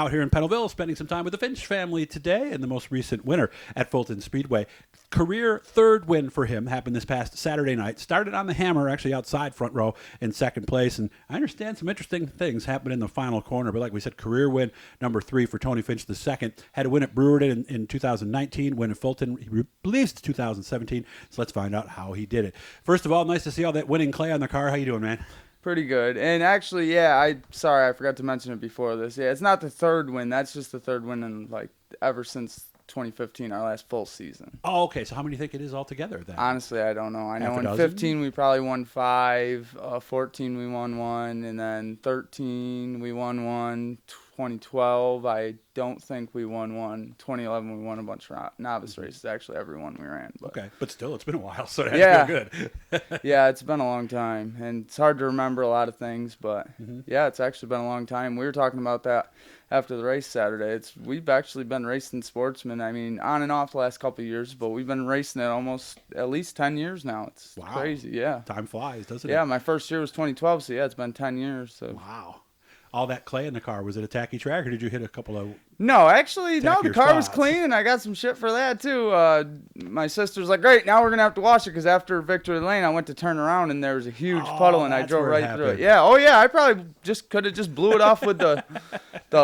out here in Pennellville, spending some time with the Finch family today, and the most recent winner at Fulton Speedway. Career third win for him happened this past Saturday night. Started on the hammer, actually outside front row in second place, and I understand some interesting things happened in the final corner. But like we said, career win number 3 for Tony Finch II. Had a win at Brewerton in 2019, win at Fulton, he believes 2017. So let's find out how he did it. First of all, nice to see all that winning clay on the car. How you doing, man? Pretty good. And actually, yeah, sorry, I forgot to mention it before this. Yeah, it's not the third win. That's just the third win in, like, ever since 2015, our last full season. Oh, okay. So how many do you think it is altogether then? Honestly, I don't know. I know Half a in dozen? 15 we probably won 5, 14 we won 1, and then 13 we won 1, 2012 I don't think we won 1, 2011 we won a bunch of novice races, actually every one we ran. But. Okay, but still, it's been a while, so that had to feel good. Yeah, it's been a long time, and it's hard to remember a lot of things, but yeah, it's actually been a long time. We were talking about that after the race Saturday. We've actually been racing Sportsman, I mean, on and off the last couple of years, but we've been racing it almost at least 10 years now. It's crazy, yeah. Time flies, doesn't it? Yeah, my first year was 2012, so yeah, it's been 10 years. So. Wow. All that clay in the car, was it a tacky track, or did you hit a couple of... No, actually, no, the car was spots? clean, and I got some shit for that, too. My sister's like, great, now we're going to have to wash it, because after Victory Lane, I went to turn around, and there was a huge puddle, and I drove right through it. Yeah, oh, yeah, I probably could have just blew it off with the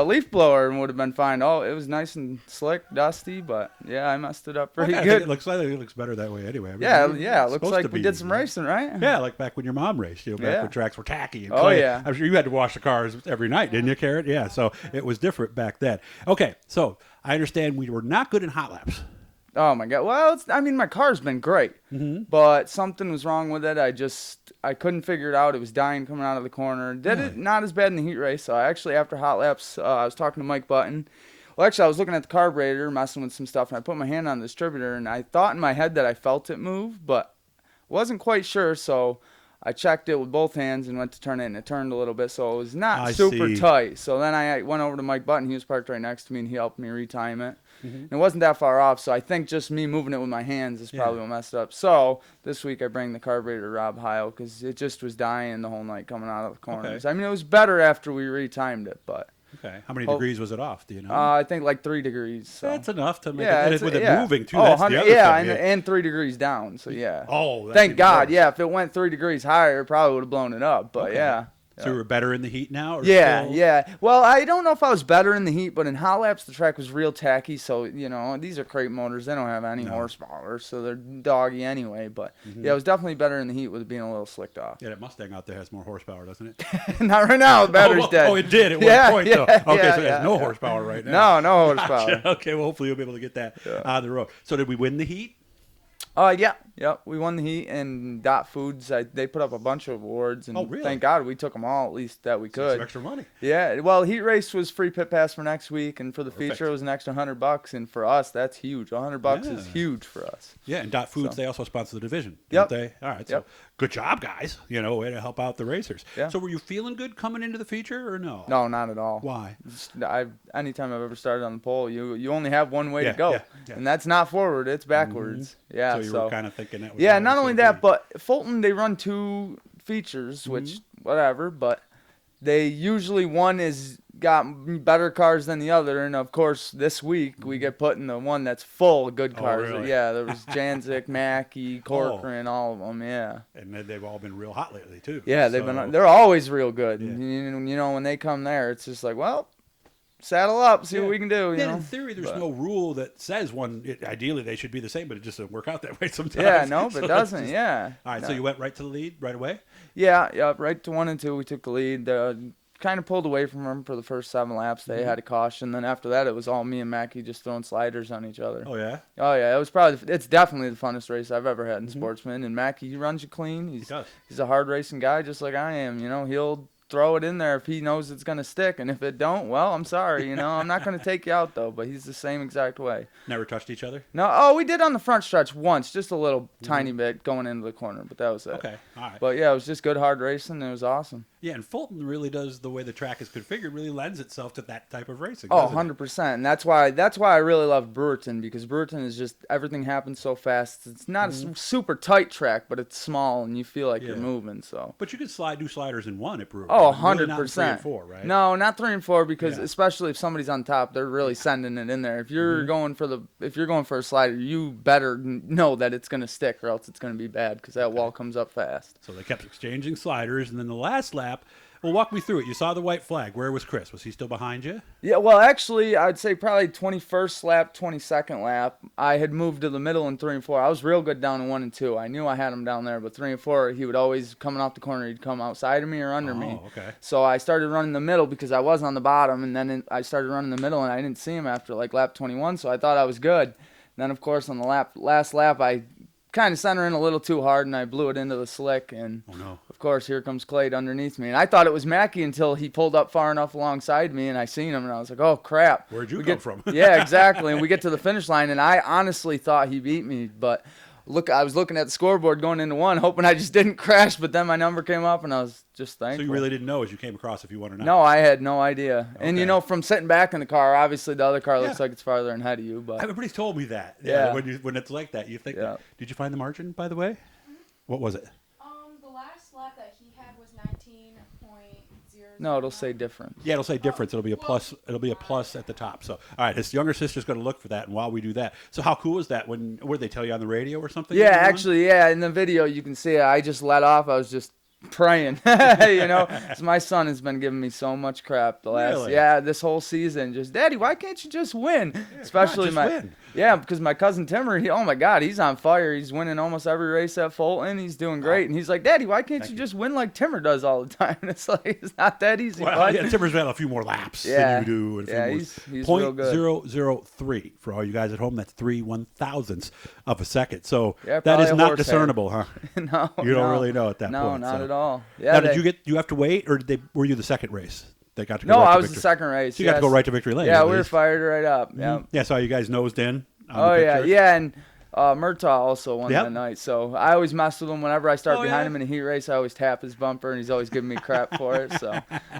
leaf blower and would have been fine. Oh, it was nice and slick, dusty, but, yeah, I messed it up pretty good. It looks better that way anyway. I mean, yeah, it looks like we did some racing, right? Yeah, like back when your mom raced, back when tracks were tacky and clay. Oh, yeah. I'm sure you had to wash the cars every night, didn't you, Carrot? Yeah, so it was different back then. Okay, so I understand we were not good in hot laps. Oh, my God. Well, my car's been great, but something was wrong with it. I couldn't figure it out. It was dying coming out of the corner. Did it not as bad in the heat race. So actually, after hot laps, I was talking to Mike Button. Well, actually, I was looking at the carburetor, messing with some stuff, and I put my hand on the distributor, and I thought in my head that I felt it move, but wasn't quite sure, so I checked it with both hands and went to turn it, and it turned a little bit, so it was not super tight. So then I went over to Mike Button. He was parked right next to me, and he helped me retime it. And it wasn't that far off, so I think just me moving it with my hands is probably what messed up. So this week I bring the carburetor to Rob Heil because it just was dying the whole night coming out of the corners. Okay. I mean, it was better after we retimed it, but... Okay. How many degrees was it off? Do you know? I think like 3 degrees. So. That's enough to make it. With it moving, too, that's the other thing. And 3 degrees down, so yeah. Oh, thank God, yeah. If it went 3 degrees higher, it probably would have blown it up, but yeah. So you were better in the heat now? Or yeah. Well, I don't know if I was better in the heat, but in hot laps, the track was real tacky. So, these are crate motors. They don't have any horsepower, so they're doggy anyway. But, yeah, it was definitely better in the heat with it being a little slicked off. Yeah, that Mustang out there has more horsepout, doesn't it? Not right now. The battery's dead. Oh, it did at one point, though. Okay, so it has no horsepower right now. No horsepower. Gotcha. Okay, well, hopefully you'll be able to get that out of the road. So did we win the heat? Yeah. We won the heat, and Dot Foods, they put up a bunch of awards, and really? Thank God we took them all, at least that we could. Some extra money. Yeah, well, heat race was free pit pass for next week, and for the feature it was an extra $100, and for us that's huge. $100 is huge for us. Yeah, and Dot Foods, they also sponsor the division, don't they? All right, so good job, guys. Way to help out the racers. Yeah. So were you feeling good coming into the feature or no? No, not at all. Why? Anytime I've ever started on the pole, you only have one way to go, and that's not forward, it's backwards. Yeah, so you were kind of thinking that was not only that, but Fulton, they run 2 features, which, whatever, but they usually one is got better cars than the other, and of course, this week, we get put in the one that's full of good cars. Really? Yeah, there was Janzik, Mackey, Corcoran, all of them, yeah. And they've all been real hot lately, too. Yeah, they're always real good. Yeah. When they come there, it's just like, well... Saddle up, see what we can do. In theory, there's no rule that says ideally they should be the same, but it just doesn't work out that way sometimes. Yeah, no, but it doesn't. All right, so you went right to the lead right away? Yeah, right to 1 and 2. We took the lead. Kind of pulled away from them for the first 7 laps. They had a caution. Then after that, it was all me and Mackie just throwing sliders on each other. Oh, yeah? Oh, yeah. It's definitely the funnest race I've ever had in Sportsman. And Mackie, he runs you clean. He does. He's a hard racing guy just like I am. He'll throw it in there if he knows it's going to stick. And if it don't, well, I'm sorry. I'm not going to take you out, though. But he's the same exact way. Never touched each other? No. Oh, we did on the front stretch once. Just a little tiny bit going into the corner. But that was it. Okay. All right. But, yeah, it was just good hard racing. It was awesome. Yeah, and Fulton really does, the way the track is configured, really lends itself to that type of racing. Oh, doesn't it? 100%. And that's why I really love Brewerton, because Brewerton is just, everything happens so fast. It's not a super tight track, but it's small and you feel like you're moving. So. But you could do sliders in one at Brewer. Oh, Really 100%. not in 3 and 4, right? No, not 3 and 4, because Yeah. especially if somebody's on top, they're really sending it in there. If you're going for a slider, you better know that it's going to stick, or else it's going to be bad, because that wall comes up fast. So they kept exchanging sliders, and then the last lap. Well, walk me through it. You saw the white flag. Where was Chris? Was he still behind you? Yeah, well, actually, I'd say probably 21st lap, 22nd lap. I had moved to the middle in 3 and 4. I was real good down in 1 and 2. I knew I had him down there, but 3 and 4, he would always, coming off the corner, he'd come outside of me or under me. Okay. So I started running the middle because I was on the bottom, and then I started running the middle, and I didn't see him after like lap 21, so I thought I was good. And then, of course, on the last lap, I kind of center in a little too hard, and I blew it into the slick, and of course, here comes Clade underneath me. And I thought it was Mackey until he pulled up far enough alongside me, and I seen him, and I was like, oh, crap. Where'd you come from? Yeah, exactly. And we get to the finish line, and I honestly thought he beat me, but I was looking at the scoreboard going into 1, hoping I just didn't crash, but then my number came up, and I was just thankful. So you really didn't know as you came across if you won or not? No, I had no idea. Okay. And, from sitting back in the car, obviously the other car looks like it's farther ahead of you. But Everybody's told me that. Yeah. When it's like that, you think that. Did you find the margin, by the way? What was it? The last lap that he had was 19.0. No, it'll say different. Yeah, it'll say difference. It'll be a plus. It'll be a plus at the top. So, all right, his younger sister's going to look for that. And while we do that, so how cool is that? Where they tell you on the radio or something? Yeah, actually, in the video you can see it. I just let off. I was just praying, 'cause my son has been giving me so much crap this whole season. Just, Daddy, why can't you just win? Especially win. Because my cousin Timmer, oh my God, he's on fire. He's winning almost every race at Fulton. He's doing great, and he's like, Daddy, why can't you just win like Timmer does all the time? And it's like, it's not that easy. Well, Timmer's had a few more laps than you do. And he's real good. 0.003 for all you guys at home. That's 3/1000ths of a second. So Yeah, that is probably a not horse discernible, huh? No, You don't really know at that no, point. not so. at all. Yeah. Now, did you have to wait, or were you the second race? They got to go No, right I to was victory? the second race. So you got to go right to victory lane. Yeah, at we were least. fired right up. Yeah. Yeah, so you guys nosed in. Oh the yeah, picture? yeah, and Murtaugh also won Yep. that night. So I always mess with him whenever I start Oh, behind yeah? him in a heat race. I always tap his bumper, and he's always giving me crap for it. So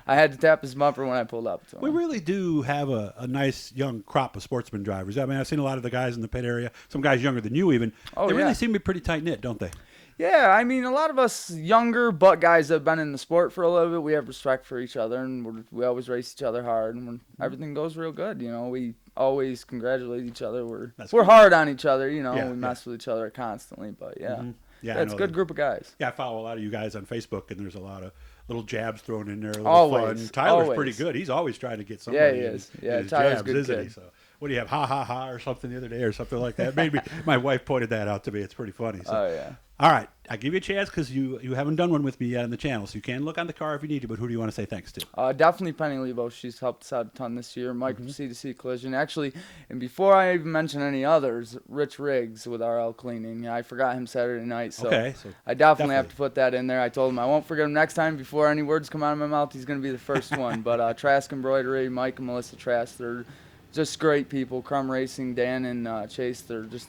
I had to tap his bumper when I pulled up to him. We really do have a nice young crop of sportsman drivers. I mean, I've seen a lot of the guys in the pit area, some guys younger than you even. Oh, they yeah. really seem to be pretty tight-knit, don't they? Yeah, I mean, a lot of us younger, but guys that have been in the sport for a little bit, we have respect for each other, and we always race each other hard, and when everything goes real good, we always congratulate each other. We're hard on each other, we mess with each other constantly, but yeah, it's a good group of guys. Yeah, I follow a lot of you guys on Facebook, and there's a lot of little jabs thrown in there. A little Always, fun. Tyler's always. pretty good. He's always trying to get somebody. Yeah, he is. Yeah, in his Tyler's jabs, good isn't kid. he? So, what do you have? Ha ha ha or something the other day or something like that. Maybe my wife pointed that out to me. It's pretty funny. So. Oh yeah. All right, I give you a chance because you haven't done one with me yet on the channel, so you can look on the car if you need to. But who do you want to say thanks to? Definitely Penny Lebo. She's helped us out a ton this year. Mike from C2C Collision. Actually, and before I even mention any others, Rich Riggs with RL Cleaning. I forgot him Saturday night, so, so I definitely have to put that in there. I told him I won't forget him next time. Before any words come out of my mouth, he's going to be the first one. But Trask Embroidery, Mike and Melissa Trask, they're just great people. Crumb Racing, Dan and Chase, they're just...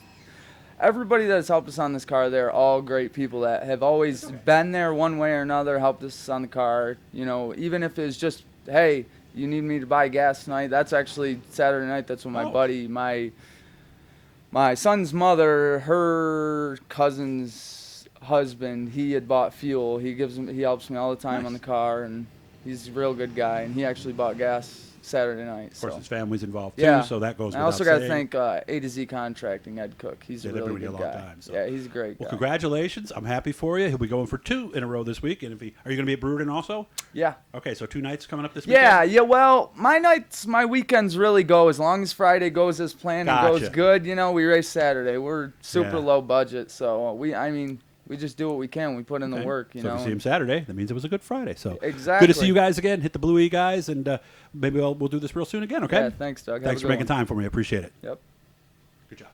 Everybody that's helped us on this car, they're all great people that have always been there one way or another, helped us on the car. Even if it's just, hey, you need me to buy gas tonight. That's actually Saturday night. That's when my buddy, my son's mother, her cousin's husband, he had bought fuel. He helps me all the time on the car, and he's a real good guy. And he actually bought gas Saturday night. Of course, his family's involved too, Yeah. so that goes without I also got to saying. thank A to Z Contracting, Ed Cook. He's a really good guy. Time, so. Yeah, he's a great guy. Well, congratulations. I'm happy for you. He'll be going for 2 in a row this week. And are you going to be at Brewerton also? Yeah. Okay, so 2 nights coming up this weekend? Yeah. Well, my weekends really go as long as Friday goes as planned and goes good. We race Saturday. We're super low budget, so we just do what we can. We put in the work, So if you see him Saturday, that means it was a good Friday. So exactly. Good to see you guys again. Hit the Blue E guys, and maybe we'll do this real soon again, okay? Yeah, thanks, Doug. Thanks for making time for me. I appreciate it. Yep.